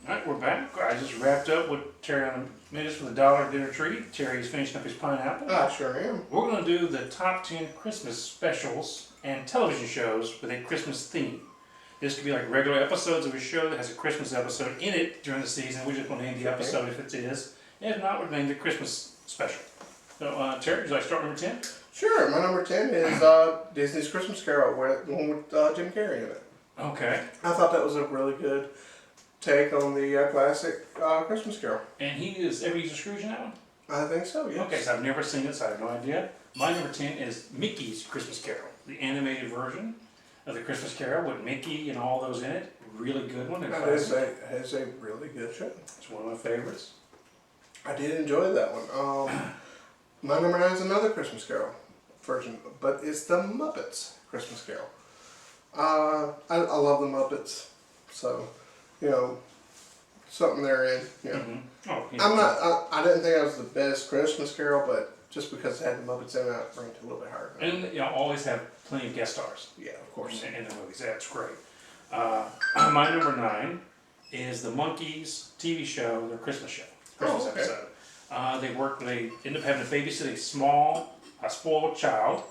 Alright, we're back. I just wrapped up with Terry on the minutes for the dollar dinner treat. Terry's finishing up his pineapple. I sure am. We're going to do the top 10 Christmas specials and television shows with a Christmas theme. This could be like regular episodes of a show that has a Christmas episode in it during the season. We're just going to name the episode if it is. If not, we'll name the Christmas special. So, Terry, would you like to start number 10? Sure. My number 10 is Disney's Christmas Carol, the one with Jim Carrey in it. Okay. I thought that was a really good take on the classic Christmas Carol. And he is Ebenezer Scrooge in that one? I think so, yes. Okay, so I've never seen it, so I have no idea. My number 10 is Mickey's Christmas Carol, the animated version of the Christmas Carol with Mickey and all those in it. Really good one. That is a really good show. It's one of my favorites. I did enjoy that one. My number 9 is another Christmas Carol version, but it's the Muppets Christmas Carol. I love the Muppets, so, you know, something they're in. You know. Mm-hmm. Oh, yeah. I'm not. I didn't think it was the best Christmas Carol, but just because it had the Muppets in it, I ranked it a little bit higher. And you know, always have plenty of guest stars. Yeah, of course. In the movies. That's great. My number 9 is the Monkees TV show, their Christmas show. Christmas okay. episode. They end up having to babysit a spoiled child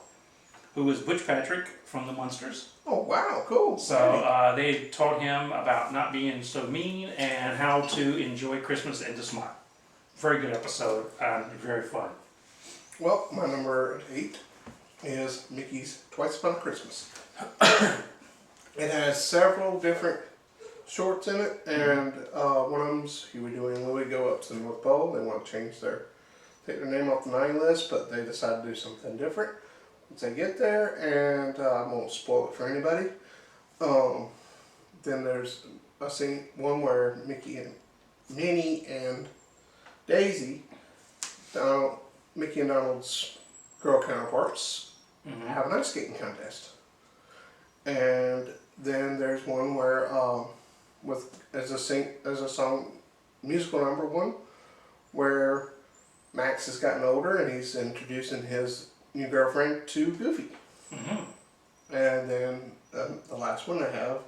who was Butch Patrick from the Munsters. Oh wow, cool. So they taught him about not being so mean and how to enjoy Christmas and to smile. Very good episode. Very fun. Well, my number 8 is Mickey's Twice Upon a Christmas. It has several different shorts in it, and one of them's Huey, Dewey, and Louie go up to the North Pole. They want to take their name off the 9 list, but they decide to do something different. Once they get there, and I won't spoil it for anybody, then there's a scene, one where Minnie and Daisy, Mickey and Donald's girl counterparts, have an ice skating contest. And then there's one where, as a song, musical number one, where Max has gotten older and he's introducing his new girlfriend to Goofy. Mm-hmm. And then the last one I have,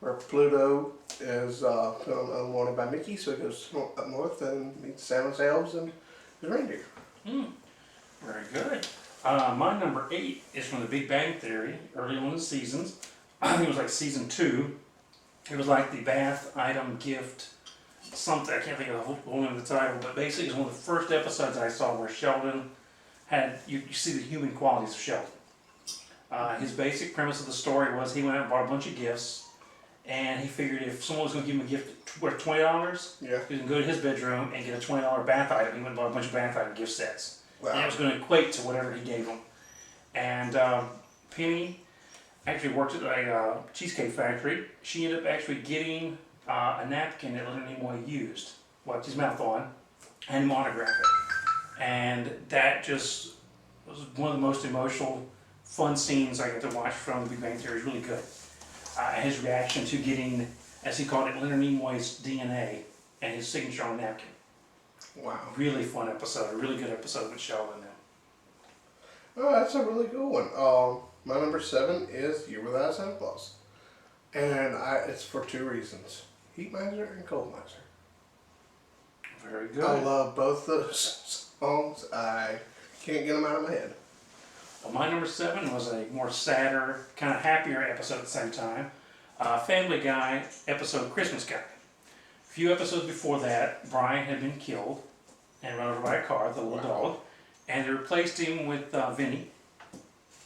where Pluto is unwanted by Mickey, so he goes up north and meets Santa's elves and his reindeer. Very good. My number 8 is from The Big Bang Theory, early on in the seasons. I think it was like season 2. It was like the bath item gift something. I can't think of the whole name of the title, but basically it's one of the first episodes I saw where Sheldon had, you see the human qualities of Sheldon. His basic premise of the story was he went out and bought a bunch of gifts, and he figured if someone was going to give him a gift worth $20, Yeah. he can go to his bedroom and get a $20 bath item. He went and bought a bunch of bath item gift sets. Wow. And it was going to equate to whatever he gave him. And Penny actually worked at a cheesecake factory. She ended up actually getting a napkin that Leonard Nimoy used, wiped his mouth on, and monographed it. And that just was one of the most emotional, fun scenes I get to watch from The Big Bang Theory. Is really good. His reaction to getting, as he called it, Leonard Nimoy's DNA and his signature on a napkin. Wow. Really fun episode, a really good episode with Sheldon there. Oh, that's a really good one. My number 7 is Year Without Santa Claus. And it's for 2 reasons. Heat Miser and Cold Miser. Very good. I love both those songs. I can't get them out of my head. Well, my number 7 was a more sadder, kind of happier episode at the same time. Family Guy episode Christmas Guy. A few episodes before that, Brian had been killed and run over by a car, the little dog, and they replaced him with Vinny.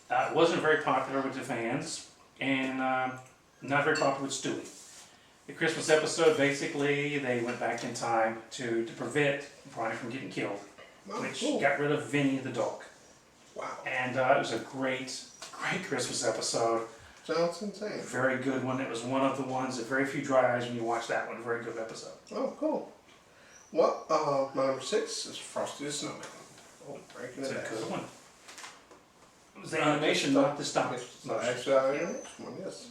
It wasn't very popular with the fans, and not very popular with Stewie. The Christmas episode, basically, they went back in time to prevent Brian from getting killed, which got rid of Vinny the dog. Wow. And it was a great Christmas episode. Sounds insane. Very good one. It was one of the ones that very few dry eyes when you watch that one. Very good episode. Oh, cool. Well, my number 6 is Frosty the Snowman. Oh, breaking It's it a down. good one. It was the animation, not the stop motion. Actually, animation one, yes.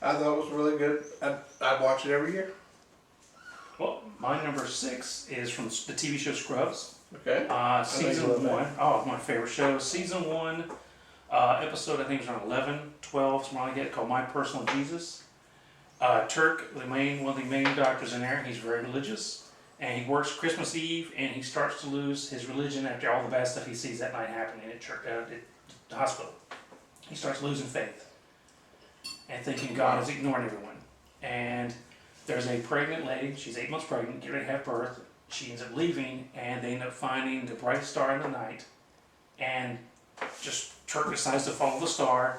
I thought it was really good. I'd watch it every year. Well, my number 6 is from the TV show Scrubs. Okay. Season 1. Oh, my favorite show. Season 1, episode I think it was around 11, 12, something like that, called My Personal Jesus. Turk, one of the main doctors in there, he's very religious, and he works Christmas Eve, and he starts to lose his religion after all the bad stuff he sees that night happening at church, at the hospital. He starts losing faith and thinking God is ignoring everyone. And there's a pregnant lady, she's 8 months pregnant, getting ready to have birth. She ends up leaving, and they end up finding the brightest star in the night, and just Turk decides to follow the star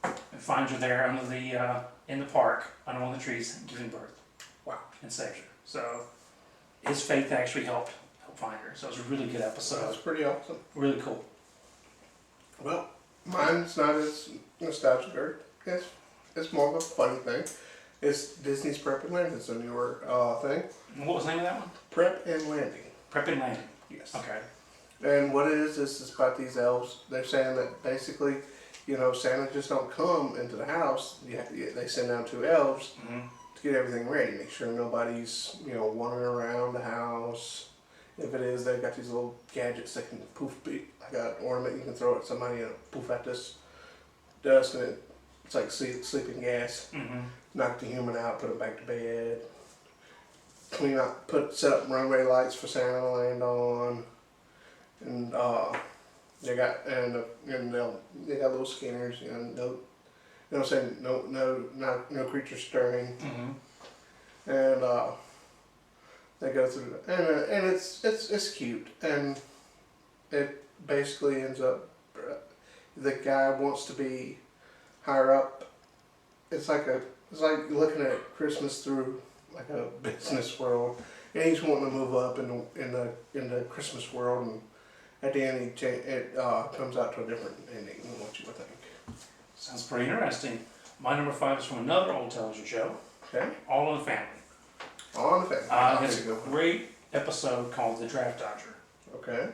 and finds her there under the in the park under one of the trees, giving birth. Wow. And saves her. So his faith actually helped find her. So it was a really good episode. That's pretty awesome. Really cool. Well, mine's not as nostalgic. It's more of a funny thing. It's Disney's Prep and Landing. It's a newer thing. And what was the name of that one? Prep and Landing. Prep and Landing. Yes. Okay. And what it is it's about these elves. They're saying that basically, Santa just don't come into the house. They send down 2 elves Mm-hmm. to get everything ready. Make sure nobody's, wandering around the house. If it is, they've got these little gadgets that can poof, like an ornament you can throw at somebody and poof at this dust, and it's like sleeping gas. Mm-hmm. Knock the human out, put them back to bed. Clean up, set up runway lights for Santa to land on, and they got they got little scanners, saying no creature stirring, Mm-hmm. and they go through and it's cute, and it basically ends up the guy wants to be higher up. It's like looking at Christmas through like a business world, and he's wanting to move up in the Christmas world, and at the end it comes out to a different ending than what you would think. Sounds pretty interesting. My number 5 is from another old television show, Okay, All in the Family. on the family. It's a great episode called The Draft Dodger. Okay,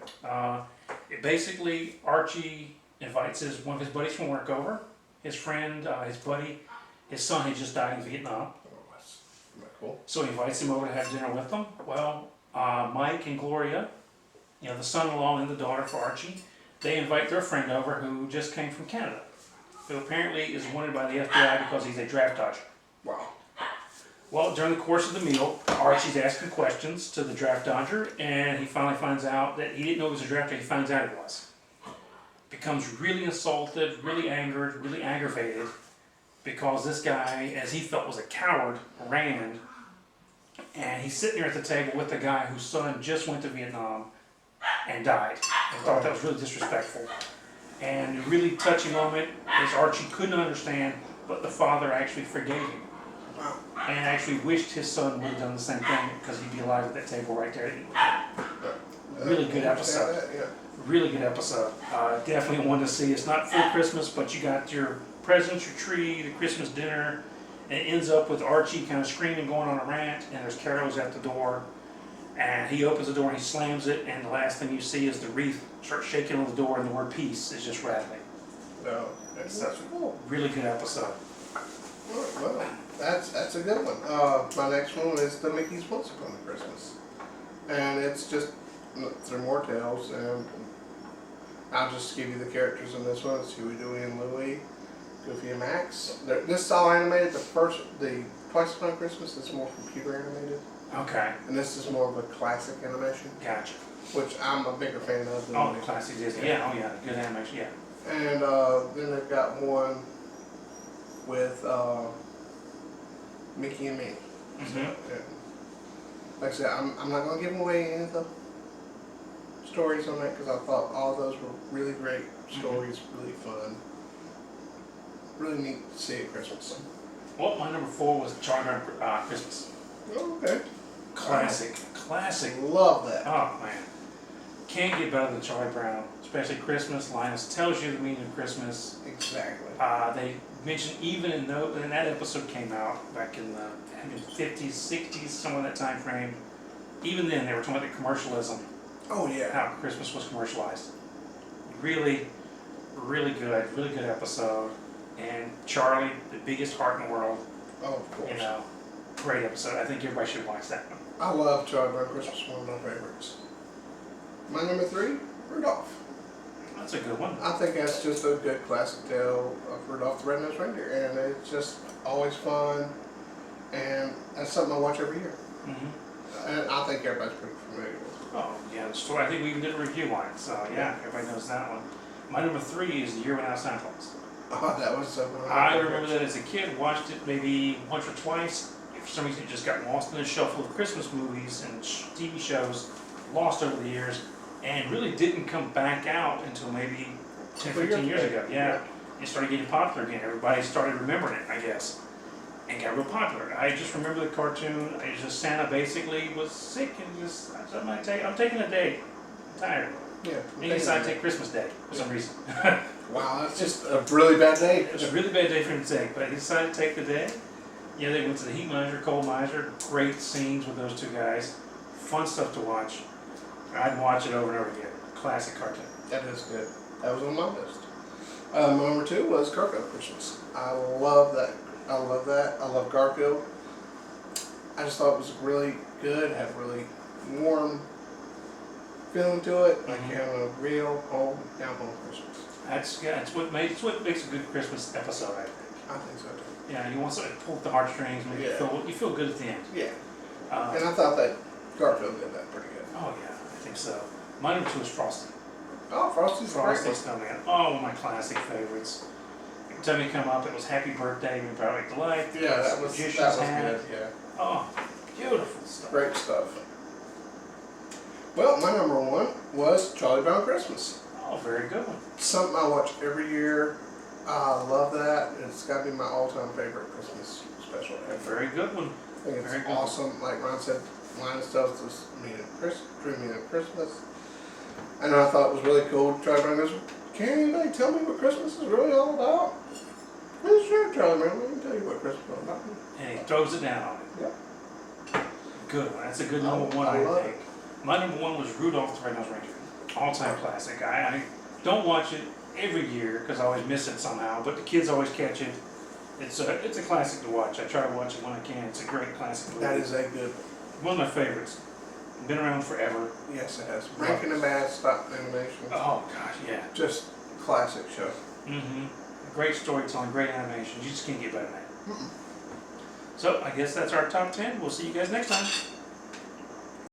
It basically, Archie invites one of his buddies from work over. His friend, his buddy, his son had just died in Vietnam. oh, that's cool. So he invites him over to have dinner with them. Well, Mike and Gloria, the son-in-law and the daughter for Archie, they invite their friend over who just came from Canada, who apparently is wanted by the FBI because he's a draft dodger. Wow. Well, during the course of the meal, Archie's asking questions to the draft dodger, and he finally finds out that he didn't know he was a draft dodger. He finds out he was. Becomes really insulted, really angered, really aggravated, because this guy, as he felt, was a coward, ran, and he's sitting there at the table with the guy whose son just went to Vietnam and died, and thought that was really disrespectful. And a really touching moment is Archie couldn't understand, but the father actually forgave him. Wow. And actually wished his son would have done the same thing because he'd be alive at that table right there. Really good episode. That, yeah. Really good episode. Definitely one to see. It's not full Christmas, but you got your presents, your tree, the Christmas dinner, and it ends up with Archie kind of screaming, going on a rant, and there's carols at the door. And he opens the door and he slams it, and the last thing you see is the wreath start shaking on the door, and the word peace is just rattling. No, that's cool. Really good episode. Well, that's a good one. My next one is the Mickey's Once Upon a Christmas, and it's just 3 more tales, and I'll just give you the characters in this one. It's Huey, Dewey, and Louie, Goofy, and Max. This is all animated. The Twice Upon Christmas is more computer animated, Okay, and this is more of a classic animation, gotcha. which I'm a bigger fan of. Than Oh, the classic Disney. Yeah, oh yeah, good animation, yeah. And then they've got one with Mickey and Minnie. Mm-hmm. And like I said, I'm not going to give away any of the stories on that because I thought all those were really great stories, really fun, really neat to see at Christmas. Well, my number 4 was Charlie Brown Christmas. Oh, okay. Classic. Love that. Oh man, can't get better than Charlie Brown, especially Christmas. Linus tells you the meaning of Christmas. Exactly. They mentioned even in that episode came out back in the 50s, 60s, somewhere in that time frame. Even then, they were talking about the commercialism, Oh yeah. how Christmas was commercialized. Really good episode. And Charlie, the biggest heart in the world, Oh, of course. great episode. I think everybody should watch that one. I love Charlie Brown Christmas, one of my favorites. My number 3, Rudolph. That's a good one. I think that's just a good classic tale of Rudolph the Red-Nosed Reindeer, and it's just always fun. and that's something I watch every year. Mm-hmm. And I think everybody's pretty familiar with it. Oh, yeah, the story. I think we even did a review on it, so yeah, everybody knows that one. My number 3 is The Year Without Santa Claus. Oh, that was one of my I favorites. remember that as a kid, watched it maybe once or twice. For some reason, it just got lost in the shuffle of Christmas movies and TV shows, lost over the years, and really didn't come back out until maybe 10, 15 years ago. Yeah, it started getting popular again. Everybody started remembering it, I guess, and got real popular. I just remember the cartoon. Santa basically was sick and just, I'm taking a day. I'm tired. Yeah. And he decided to take Christmas Day for some reason. Wow, that's just a really bad day. It was a really bad day for him to take, but he decided to take the day. Yeah, they went to the Heat Miser, Cold Miser. Great scenes with those two guys. Fun stuff to watch. I'd watch it over and over again. Classic cartoon. That is good. That was on my list. My number 2 was Garfield Christmas. I love that. I love that. I love Garfield. I just thought it was really good. Had a really warm feeling to it. Like having a real down home Christmas. It's what makes a good Christmas episode, I think. I think so too. Yeah, you want something to pull at the heartstrings, make you feel good at the end. Yeah. And I thought that Garfield did that pretty good. Oh yeah, I think so. My number 2 is Frosty. Oh, Frosty's a great Frosty one. Snowman. Oh, one of my classic favorites. Every time you come up, it was Happy Birthday, we brought it to life. Yeah, that was Magician's good. hat. Yeah. Oh, beautiful stuff. Great stuff. Well, my number 1 was Charlie Brown Christmas. Oh, very good one. Something I watch every year. I love that. It's got to be my all-time favorite Christmas special A ever. very good one. I think very it's good. awesome. Like Ron said, Linus tells us true meaning of Christmas. And I thought it was really cool. Charlie Brown goes, "Can anybody tell me what Christmas is really all about?" Well, sure, Charlie Brown. Let me tell you what Christmas is all about. And he throws it down on it. Yep. Good one. That's a good number 1, I I love think. My number 1 was Rudolph the Red-Nosed Reindeer. All-time classic. I don't watch it every year because I always miss it somehow, but the kids always catch it. It's a classic to watch. I try to watch it when I can. It's a great classic movie. That is a good One one. of my favorites. Been around forever. Yes, it has. Rankin and Bass stop animation. Oh gosh, yeah. Just classic show. Mm-hmm. Great storytelling, great animation. You just can't get better than that. Mm-mm. So I guess that's our top 10. We'll see you guys next time.